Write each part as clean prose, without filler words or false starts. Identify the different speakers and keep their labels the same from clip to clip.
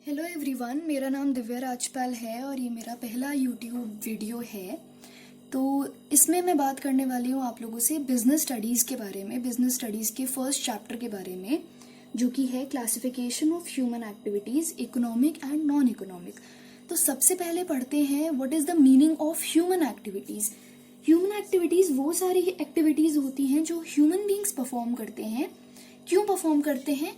Speaker 1: Hello everyone, मेरा नाम दिव्या राजपाल है और ये मेरा पहला यूट्यूब वीडियो है। तो इसमें मैं बात करने वाली हूँ आप लोगों से बिजनेस स्टडीज़ के बारे में, बिजनेस स्टडीज़ के फर्स्ट चैप्टर के बारे में, जो कि है classification of human activities, economic and non economic. तो सबसे पहले पढ़ते हैं what is the meaning of human activities. Human activities वो सारी एक्टिविटीज़ होती हैं जो ह्यूमन बींग्स परफॉर्म करते हैं। क्यों परफॉर्म करते हैं?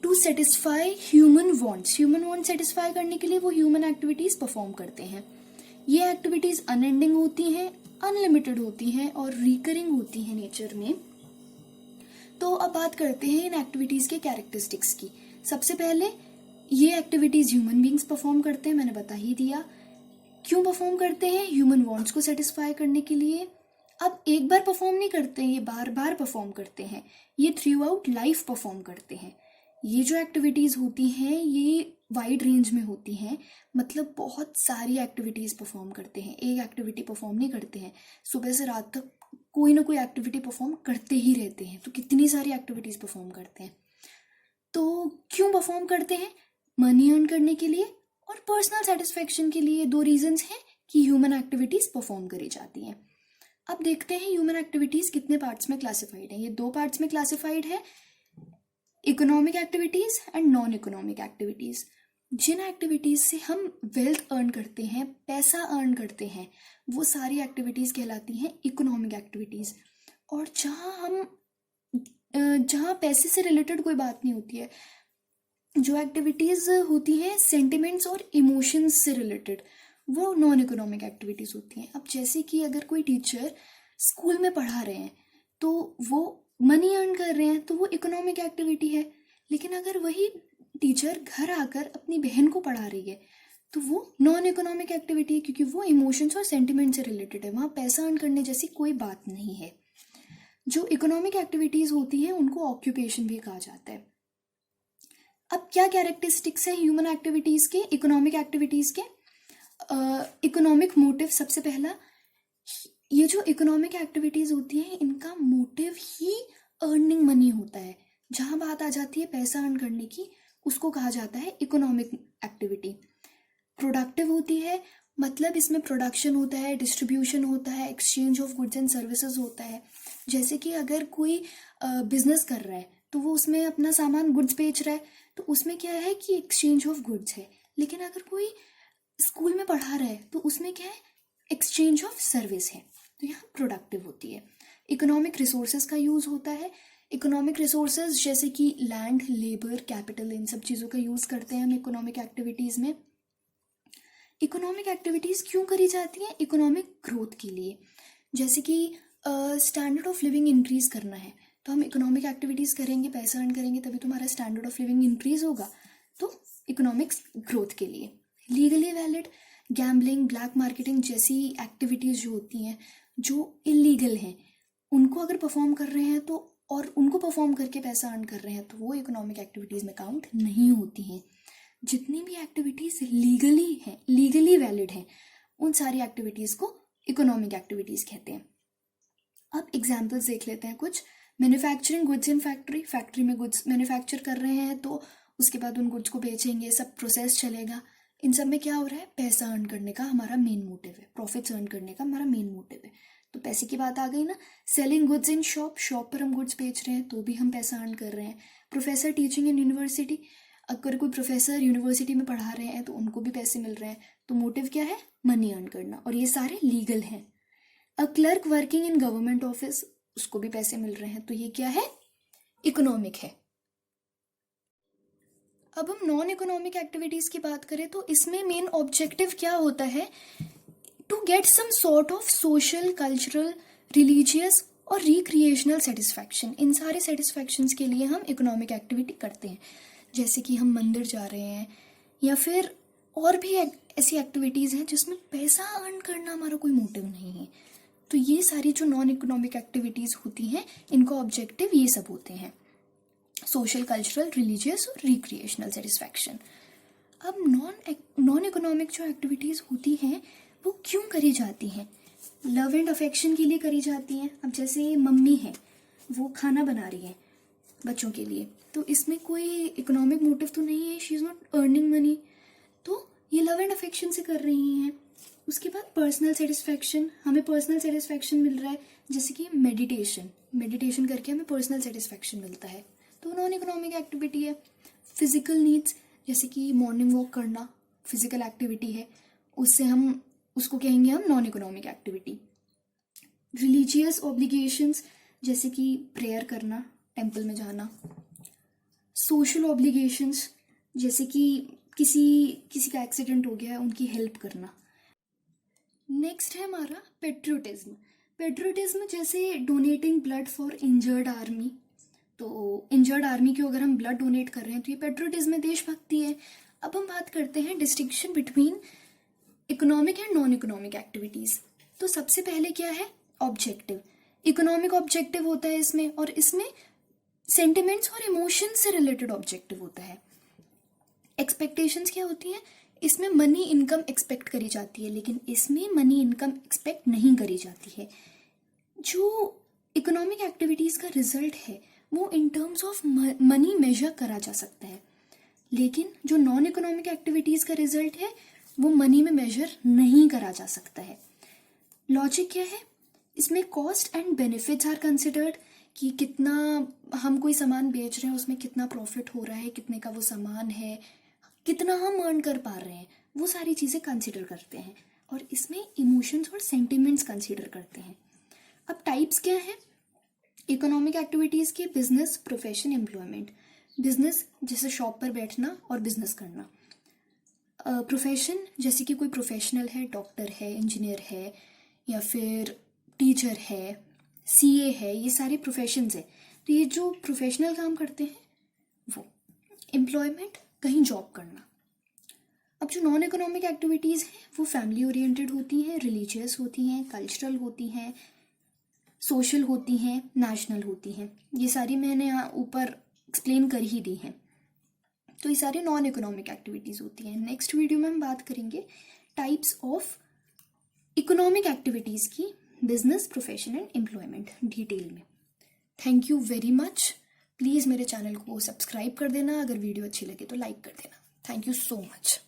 Speaker 1: To satisfy human wants. Human want satisfy करने के लिए वो ह्यूमन एक्टिविटीज परफॉर्म करते हैं। ये एक्टिविटीज अनएंडिंग होती हैं, अनलिमिटेड होती हैं और रिकरिंग होती हैं नेचर में। तो अब बात करते हैं इन एक्टिविटीज के कैरेक्टरिस्टिक्स की। सबसे पहले ये एक्टिविटीज ह्यूमन बींग्स परफॉर्म करते हैं, मैंने बता ही दिया। क्यों परफॉर्म करते हैं? ह्यूमन वांट्स को सेटिस्फाई करने के लिए। अब एक बार परफॉर्म नहीं करते, ये बार बार परफॉर्म करते हैं, ये थ्रू आउट लाइफ परफॉर्म करते हैं। ये जो एक्टिविटीज होती हैं ये वाइड रेंज में होती हैं, मतलब बहुत सारी एक्टिविटीज परफॉर्म करते हैं, एक एक्टिविटी परफॉर्म नहीं करते हैं। सुबह से रात तक कोई ना कोई एक्टिविटी परफॉर्म करते ही रहते हैं, तो कितनी सारी एक्टिविटीज परफॉर्म करते हैं। तो क्यों परफॉर्म करते हैं? मनी अर्न करने के लिए और पर्सनल सेटिस्फेक्शन के लिए। दो रीजंस हैं कि ह्यूमन एक्टिविटीज परफॉर्म करी जाती हैं। अब देखते हैं ह्यूमन एक्टिविटीज कितने पार्ट्स में क्लासिफाइड है। ये दो पार्ट्स में क्लासिफाइड है, economic activities and non economic activities. जिन एक्टिविटीज से हम वेल्थ अर्न करते हैं, पैसा अर्न करते हैं, वो सारी एक्टिविटीज कहलाती हैं इकोनॉमिक एक्टिविटीज। और जहाँ पैसे से रिलेटेड कोई बात नहीं होती है, जो एक्टिविटीज होती हैं सेंटिमेंट्स और इमोशंस से रिलेटेड, वो नॉन इकोनॉमिक एक्टिविटीज होती हैं। अब जैसे कि अगर कोई टीचर स्कूल में पढ़ा रहे हैं तो वो मनी अर्न कर रहे हैं, तो वो इकोनॉमिक एक्टिविटी है। लेकिन अगर वही टीचर घर आकर अपनी बहन को पढ़ा रही है तो वो नॉन इकोनॉमिक एक्टिविटी है, क्योंकि वो इमोशंस और सेंटिमेंट से रिलेटेड है, वहाँ पैसा अर्न करने जैसी कोई बात नहीं है। जो इकोनॉमिक एक्टिविटीज होती हैं उनको ऑक्यूपेशन भी कहा जाता है। अब क्या कैरेक्टरिस्टिक्स हैं ह्यूमन एक्टिविटीज के, इकोनॉमिक एक्टिविटीज के? इकोनॉमिक मोटिव सबसे पहला। ये जो इकोनॉमिक एक्टिविटीज होती हैं इनका मोटिव ही अर्निंग मनी होता है। जहां बात आ जाती है पैसा अर्न करने की, उसको कहा जाता है इकोनॉमिक एक्टिविटी। प्रोडक्टिव होती है, मतलब इसमें प्रोडक्शन होता है, डिस्ट्रीब्यूशन होता है, exchange of goods and services होता है। जैसे कि अगर कोई बिजनेस कर रहा है तो वो उसमें अपना सामान गुड्स बेच रहा है, तो उसमें क्या है कि एक्सचेंज ऑफ गुड्स है। लेकिन अगर कोई स्कूल में पढ़ा रहा है तो उसमें क्या है? एक्सचेंज ऑफ सर्विस है। तो यहाँ प्रोडक्टिव होती है। इकोनॉमिक रिसोर्सेज का यूज होता है। इकोनॉमिक रिसोर्सेज जैसे कि लैंड, लेबर, कैपिटल, इन सब चीज़ों का यूज करते हैं हम इकोनॉमिक एक्टिविटीज में। इकोनॉमिक एक्टिविटीज क्यों करी जाती हैं? इकोनॉमिक ग्रोथ के लिए। जैसे कि स्टैंडर्ड ऑफ लिविंग इंक्रीज करना है तो हम इकोनॉमिक एक्टिविटीज करेंगे, पैसा अर्न करेंगे, तभी तुम्हारा स्टैंडर्ड ऑफ लिविंग इंक्रीज होगा। तो इकोनॉमिक्स ग्रोथ के लिए। Legally valid, gambling, black marketing जैसी एक्टिविटीज जो होती हैं, जो इलीगल हैं, उनको अगर परफॉर्म कर रहे हैं तो, और उनको परफॉर्म करके पैसा अर्न कर रहे हैं, तो वो इकोनॉमिक एक्टिविटीज में काउंट नहीं होती हैं। जितनी भी एक्टिविटीज लीगली हैं, लीगली वैलिड हैं, उन सारी एक्टिविटीज को इकोनॉमिक एक्टिविटीज कहते हैं। अब एग्जाम्पल्स देख लेते हैं कुछ। Manufacturing goods in factory, factory में गुड्स मैन्युफैक्चर कर रहे हैं तो उसके बाद उन गुड्स को बेचेंगे, सब प्रोसेस चलेगा। इन सब में क्या हो रहा है? पैसा अर्न करने का हमारा मेन मोटिव है, प्रॉफिट्स अर्न करने का हमारा मेन मोटिव है। तो पैसे की बात आ गई ना। Selling goods in shop, shop पर हम गुड्स बेच रहे हैं तो भी हम पैसा अर्न कर रहे हैं। प्रोफेसर टीचिंग इन यूनिवर्सिटी, अगर कोई प्रोफेसर यूनिवर्सिटी में पढ़ा रहे हैं तो उनको भी पैसे मिल रहे हैं, तो मोटिव क्या है? मनी अर्न करना, और ये सारे लीगल हैं। A clerk working in government office, उसको भी पैसे मिल रहे हैं, तो ये क्या है? इकोनॉमिक है। अब हम नॉन इकोनॉमिक एक्टिविटीज की बात करें तो इसमें मेन ऑब्जेक्टिव क्या होता है? To get some sort of social, cultural, religious और रिक्रिएशनल सेटिस्फैक्शन। इन सारे सेटिस्फैक्शंस के लिए हम इकोनॉमिक एक्टिविटी करते हैं। जैसे कि हम मंदिर जा रहे हैं, या फिर और भी ऐसी एक्टिविटीज हैं जिसमें पैसा अर्न करना हमारा कोई मोटिव नहीं है। तो ये सारी जो नॉन इकोनॉमिक एक्टिविटीज होती हैं, इनको ऑब्जेक्टिव ये सब होते हैं: सोशल, कल्चरल, रिलीजियस और रिक्रिएशनल सेटिस्फैक्शन। अब नॉन इकोनॉमिक जो एक्टिविटीज़ होती हैं वो क्यों करी जाती हैं? लव एंड अफेक्शन के लिए करी जाती हैं। अब जैसे मम्मी है, वो खाना बना रही है बच्चों के लिए, तो इसमें कोई इकोनॉमिक मोटिव तो नहीं है, she is not earning money, तो ये लव एंड अफेक्शन से कर रही हैं। उसके बाद पर्सनल सेटिस्फैक्शन, हमें पर्सनल सेटिस्फैक्शन मिल रहा है, जैसे कि मेडिटेशन करके हमें पर्सनल सेटिस्फैक्शन मिलता है, तो नॉन इकोनॉमिक एक्टिविटी है। फिजिकल नीड्स, जैसे कि मॉर्निंग वॉक करना फिजिकल एक्टिविटी है, उसको कहेंगे हम non economic activity. Religious obligations, जैसे कि प्रेयर करना, टेम्पल में जाना। सोशल ऑब्लिगेशंस, जैसे कि किसी का एक्सीडेंट हो गया है, उनकी हेल्प करना। नेक्स्ट है हमारा पेट्रियोटिज्म, जैसे donating blood for injured army. तो इंजर्ड आर्मी को अगर हम ब्लड डोनेट कर रहे हैं तो ये पेट्रियोटिज्म है, देशभक्ति है। अब हम बात करते हैं distinction between economic and non economic activities. तो सबसे पहले क्या है, ऑब्जेक्टिव। इकोनॉमिक ऑब्जेक्टिव होता है इसमें, और इसमें सेंटिमेंट्स और इमोशंस से रिलेटेड ऑब्जेक्टिव होता है। एक्सपेक्टेशंस क्या होती हैं, इसमें मनी इनकम एक्सपेक्ट करी जाती है, लेकिन इसमें मनी इनकम एक्सपेक्ट नहीं करी जाती है। जो इकोनॉमिक एक्टिविटीज का रिजल्ट है वो in terms of money measure करा जा सकता है, लेकिन जो नॉन इकोनॉमिक एक्टिविटीज का रिजल्ट है वो मनी में मेजर नहीं करा जा सकता है। लॉजिक क्या है, इसमें cost and benefits are considered, कि कितना हम कोई सामान बेच रहे हैं उसमें कितना प्रॉफिट हो रहा है, कितने का वो सामान है, कितना हम अर्न कर पा रहे हैं, वो सारी चीज़ें कंसिडर करते हैं। और इसमें इमोशंस और सेंटिमेंट्स कंसिडर करते हैं। अब टाइप्स क्या है इकोनॉमिक एक्टिविटीज़ की, बिजनेस, प्रोफेशन, एम्प्लॉयमेंट। बिजनेस जैसे शॉप पर बैठना और बिजनेस करना। प्रोफेशन जैसे कि कोई प्रोफेशनल है, डॉक्टर है, इंजीनियर है, या फिर टीचर है, सीए है, ये सारे प्रोफेशंस है। तो ये जो प्रोफेशनल काम करते हैं वो। एम्प्लॉयमेंट कहीं जॉब करना। अब जो नॉन इकोनॉमिक एक्टिविटीज़ हैं वो फैमिली ओरिएंटेड होती हैं, रिलीजियस होती हैं, कल्चरल होती हैं, सोशल होती हैं, नेशनल होती हैं। ये सारी मैंने यहाँ ऊपर एक्सप्लेन कर ही दी हैं। तो ये सारी नॉन इकोनॉमिक एक्टिविटीज़ होती हैं। नेक्स्ट वीडियो में हम बात करेंगे टाइप्स ऑफ इकोनॉमिक एक्टिविटीज़ की, business, profession and employment detail में। Thank you very much. Please मेरे चैनल को सब्सक्राइब कर देना, अगर वीडियो अच्छी लगे तो लाइक कर देना। Thank you so much.